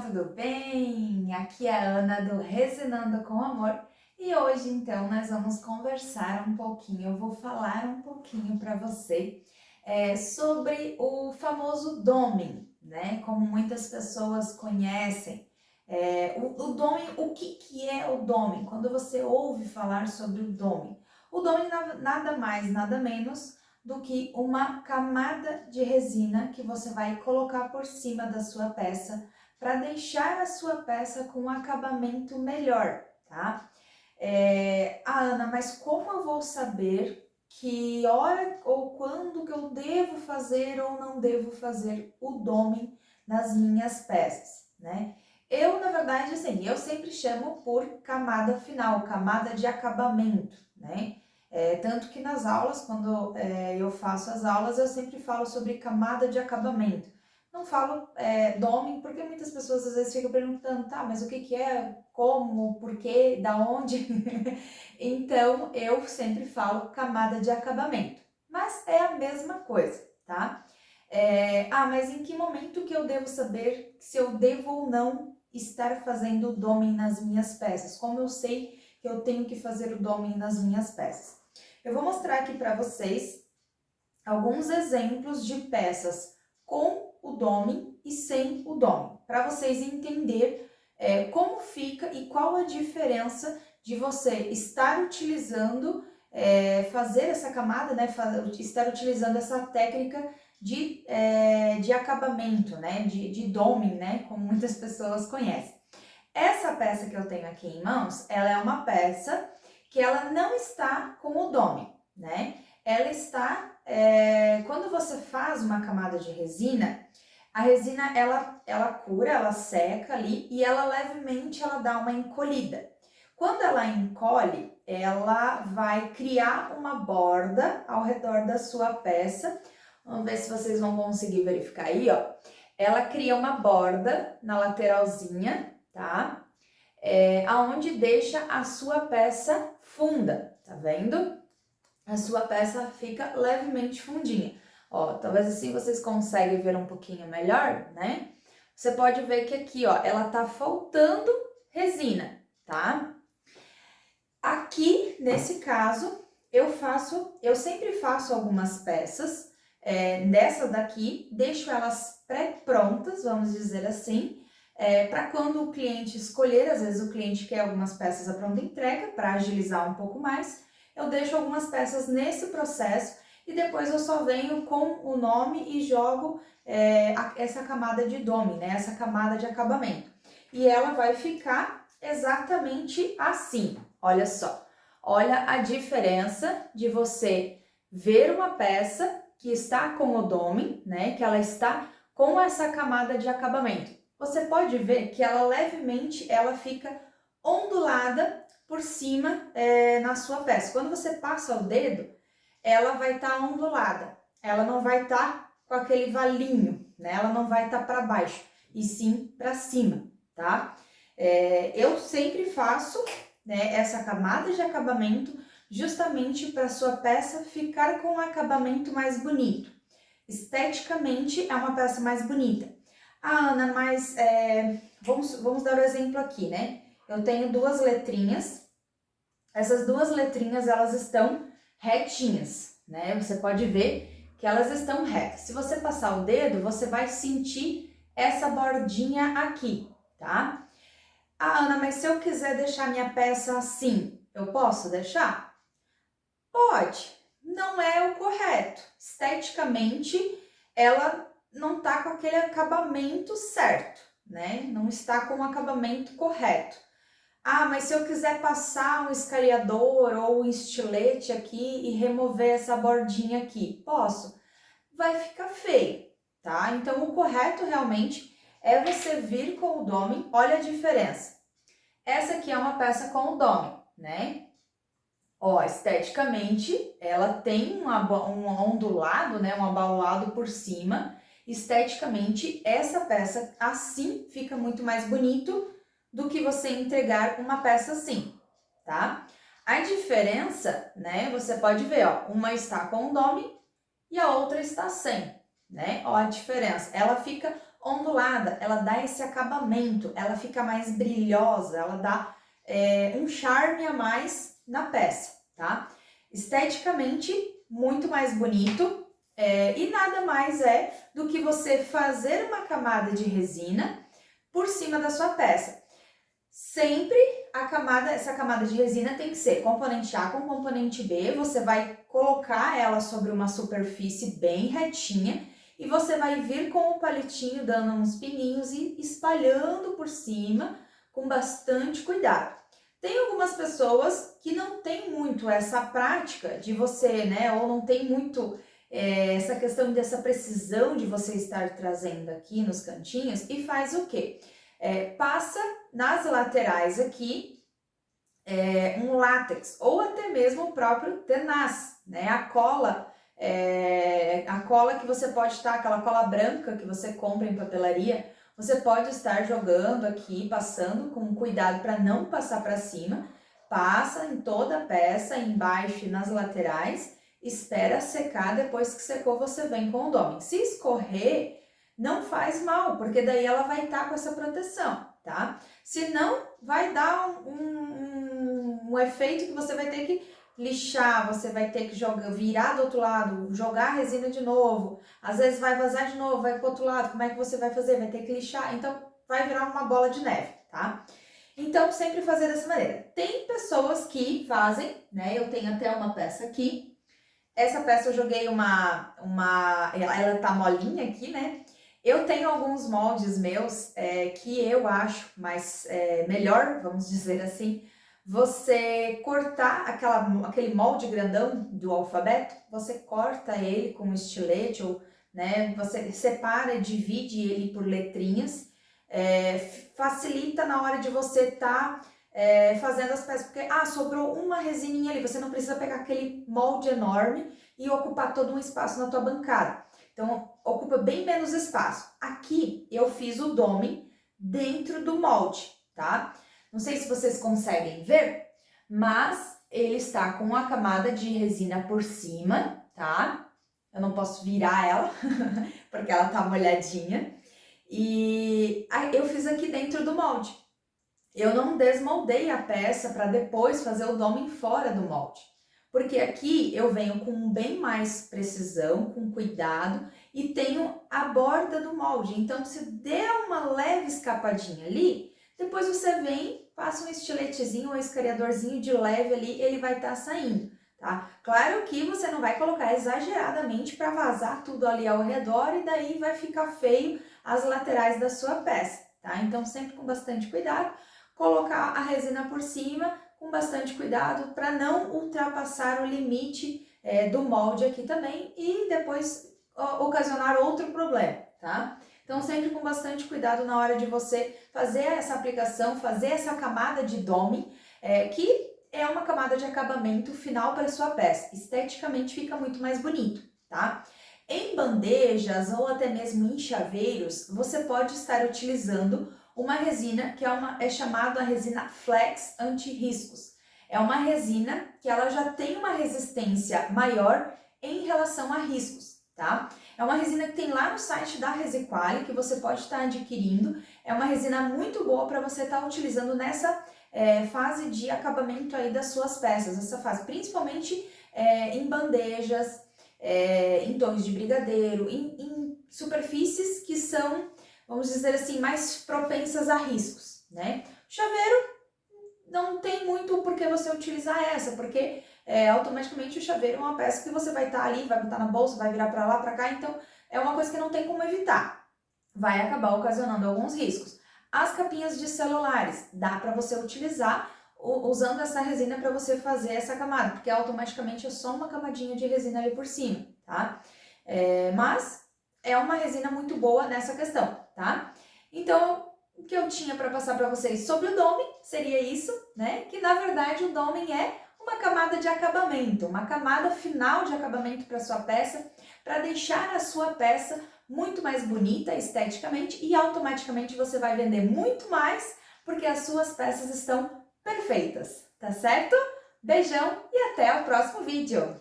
tudo bem? Aqui é a Ana do Resinando com Amor e hoje então nós vamos conversar um pouquinho, eu vou falar um pouquinho para você sobre o famoso doming, né? Como muitas pessoas conhecem. O doming, o que é o doming? Quando você ouve falar sobre o doming nada mais, nada menos do que uma camada de resina que você vai colocar por cima da sua peça para deixar a sua peça com um acabamento melhor, tá? Ana, mas como eu vou saber que hora ou quando que eu devo fazer ou não devo fazer o doming nas minhas peças, né? Eu, na verdade, assim, eu sempre chamo por camada final, camada de acabamento, né? Tanto que nas aulas, quando eu faço as aulas, eu sempre falo sobre camada de acabamento. Não falo doming, porque muitas pessoas às vezes ficam perguntando, tá, mas o que é, como, por quê, da onde? Então, eu sempre falo camada de acabamento. Mas é a mesma coisa, tá? Mas em que momento que eu devo saber se eu devo ou não estar fazendo o doming nas minhas peças? Como eu sei que eu tenho que fazer o doming nas minhas peças? Eu vou mostrar aqui para vocês alguns exemplos de peças com o doming e sem o doming, para vocês entenderem como fica e qual a diferença de você estar utilizando, fazer essa camada, né, estar utilizando essa técnica de acabamento, né, de doming, né, como muitas pessoas conhecem. Essa peça que eu tenho aqui em mãos, ela é uma peça que ela não está com o doming, né? Ela está, quando você faz uma camada de resina, a resina ela cura, ela seca ali e ela levemente ela dá uma encolhida. Quando ela encolhe, ela vai criar uma borda ao redor da sua peça. Vamos ver se vocês vão conseguir verificar aí, ó. Ela cria uma borda na lateralzinha, tá? Aonde deixa a sua peça funda, tá vendo? A sua peça fica levemente fundinha. Ó, talvez assim vocês conseguem ver um pouquinho melhor, né? Você pode ver que aqui, ó, ela tá faltando resina, tá? Aqui, nesse caso, eu sempre faço algumas peças dessa daqui, deixo elas pré-prontas, vamos dizer assim, para quando o cliente escolher, às vezes o cliente quer algumas peças à pronta entrega, para agilizar um pouco mais, eu deixo algumas peças nesse processo e depois eu só venho com o nome e jogo essa camada de doming, né? Essa camada de acabamento. E ela vai ficar exatamente assim, olha só. Olha a diferença de você ver uma peça que está com o doming, né? Que ela está com essa camada de acabamento. Você pode ver que ela levemente ela fica ondulada por cima na sua peça. Quando você passa o dedo, ela vai estar ondulada. Ela não vai estar com aquele valinho, né? Ela não vai estar para baixo, e sim para cima, tá? Eu sempre faço, né, essa camada de acabamento justamente para sua peça ficar com um acabamento mais bonito. Esteticamente é uma peça mais bonita. Ah, Ana, mas vamos dar o exemplo aqui, né? Eu tenho duas letrinhas. Essas duas letrinhas, elas estão retinhas, né? Você pode ver que elas estão retas. Se você passar o dedo, você vai sentir essa bordinha aqui, tá? Ah, Ana, mas se eu quiser deixar minha peça assim, eu posso deixar? Pode. Não é o correto. Esteticamente, ela não tá com aquele acabamento certo, né? Não está com o acabamento correto. Ah, mas se eu quiser passar um escariador ou um estilete aqui e remover essa bordinha aqui, posso? Vai ficar feio, tá? Então, o correto realmente é você vir com o doming. Olha a diferença. Essa aqui é uma peça com o doming, né? Ó, esteticamente, ela tem um ondulado, né? Um abaulado por cima. Esteticamente, essa peça assim fica muito mais bonito do que você entregar uma peça assim, tá? A diferença, né? Você pode ver, ó, uma está com o doming e a outra está sem, né? Ó a diferença. Ela fica ondulada, ela dá esse acabamento, ela fica mais brilhosa, ela dá um charme a mais na peça, tá? Esteticamente, muito mais bonito, e nada mais é do que você fazer uma camada de resina por cima da sua peça. Sempre essa camada de resina tem que ser componente A com componente B, você vai colocar ela sobre uma superfície bem retinha e você vai vir com o palitinho dando uns pininhos e espalhando por cima com bastante cuidado. Tem algumas pessoas que não tem muito essa prática de você, né, ou não tem muito essa questão dessa precisão de você estar trazendo aqui nos cantinhos e faz o quê? Passa nas laterais aqui um látex ou até mesmo o próprio tenaz, né? A cola que você pode estar, aquela cola branca que você compra em papelaria, você pode estar jogando aqui, passando com cuidado para não passar para cima, passa em toda a peça, embaixo e nas laterais, espera secar, depois que secou você vem com o doming. Se escorrer, não faz mal, porque daí ela vai estar com essa proteção, tá? Senão, vai dar um efeito que você vai ter que lixar, você vai ter que virar do outro lado, jogar a resina de novo, às vezes vai vazar de novo, vai pro outro lado, como é que você vai fazer? Vai ter que lixar, então vai virar uma bola de neve, tá? Então, sempre fazer dessa maneira. Tem pessoas que fazem, né? Eu tenho até uma peça aqui, essa peça eu joguei ela tá molinha aqui, né? Eu tenho alguns moldes meus que eu acho mais melhor, vamos dizer assim, você cortar aquele molde grandão do alfabeto, você corta ele com um estilete, ou né, você separa, divide ele por letrinhas, facilita na hora de você estar fazendo as peças, porque sobrou uma resininha ali, você não precisa pegar aquele molde enorme e ocupar todo um espaço na tua bancada. Então, ocupa bem menos espaço. Aqui, eu fiz o doming dentro do molde, tá? Não sei se vocês conseguem ver, mas ele está com a camada de resina por cima, tá? Eu não posso virar ela, porque ela tá molhadinha. E eu fiz aqui dentro do molde. Eu não desmoldei a peça para depois fazer o doming fora do molde. Porque aqui eu venho com bem mais precisão, com cuidado e tenho a borda do molde. Então, se der uma leve escapadinha ali, depois você vem, passa um estiletezinho ou escariadorzinho de leve ali, ele vai estar saindo, tá? Claro que você não vai colocar exageradamente para vazar tudo ali ao redor e daí vai ficar feio as laterais da sua peça, tá? Então, sempre com bastante cuidado, colocar a resina por cima, com bastante cuidado para não ultrapassar o limite do molde aqui também e depois ocasionar outro problema, tá? Então, sempre com bastante cuidado na hora de você fazer essa aplicação, fazer essa camada de doming, que é uma camada de acabamento final para a sua peça. Esteticamente fica muito mais bonito, tá? Em bandejas ou até mesmo em chaveiros, você pode estar utilizando uma resina que é chamada resina Flex Anti-Riscos. É uma resina que ela já tem uma resistência maior em relação a riscos, tá? É uma resina que tem lá no site da Resiquali, que você pode estar adquirindo. É uma resina muito boa para você estar utilizando nessa fase de acabamento aí das suas peças. Essa fase, principalmente em bandejas, em torres de brigadeiro, em superfícies que são, vamos dizer assim, mais propensas a riscos, né? Chaveiro não tem muito por que você utilizar essa, porque automaticamente o chaveiro é uma peça que você vai estar ali, vai botar na bolsa, vai virar para lá, para cá, então é uma coisa que não tem como evitar. Vai acabar ocasionando alguns riscos. As capinhas de celulares, dá para você utilizar usando essa resina para você fazer essa camada, porque automaticamente é só uma camadinha de resina ali por cima, tá? Mas é uma resina muito boa nessa questão, tá? Então, o que eu tinha para passar para vocês sobre o doming seria isso, né? Que na verdade o doming é uma camada de acabamento, uma camada final de acabamento para sua peça, para deixar a sua peça muito mais bonita esteticamente e automaticamente você vai vender muito mais porque as suas peças estão perfeitas, tá certo? Beijão e até o próximo vídeo!